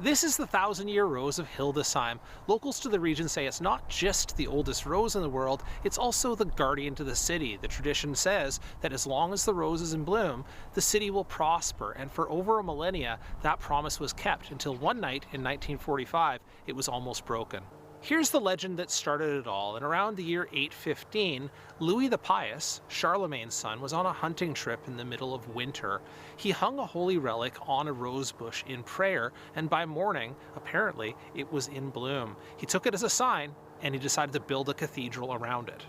This is the 1,000-year rose of Hildesheim. Locals to the region say it's not just the oldest rose in the world, it's also the guardian to the city. The tradition says that as long as the rose is in bloom, the city will prosper, and for over a millennia, that promise was kept until one night in 1945, it was almost broken. Here's the legend that started it all. In around the year 815, Louis the Pious, Charlemagne's son, was on a hunting trip in the middle of winter. He hung a holy relic on a rose bush in prayer, and by morning, apparently, it was in bloom. He took it as a sign, and he decided to build a cathedral around it.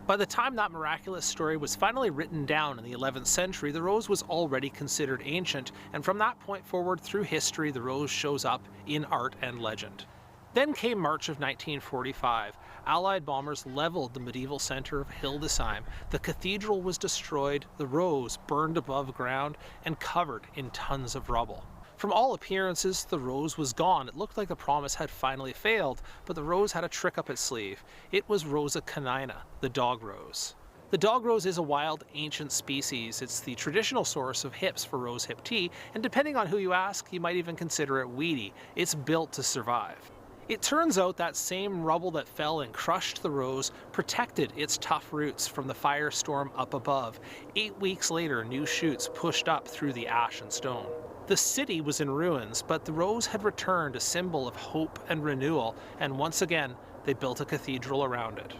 By the time that miraculous story was finally written down in the 11th century, the rose was already considered ancient, and from that point forward through history, the rose shows up in art and legend. Then came March of 1945. Allied bombers leveled the medieval center of Hildesheim. The cathedral was destroyed, the rose burned above ground, and covered in tons of rubble. From all appearances, the rose was gone. It looked like the promise had finally failed, but the rose had a trick up its sleeve. It was Rosa canina, the dog rose. The dog rose is a wild, ancient species. It's the traditional source of hips for rose hip tea, and depending on who you ask, you might even consider it weedy. It's built to survive. It turns out that same rubble that fell and crushed the rose protected its tough roots from the firestorm up above. 8 weeks later, new shoots pushed up through the ash and stone. The city was in ruins, but the rose had returned, a symbol of hope and renewal, and once again, they built a cathedral around it.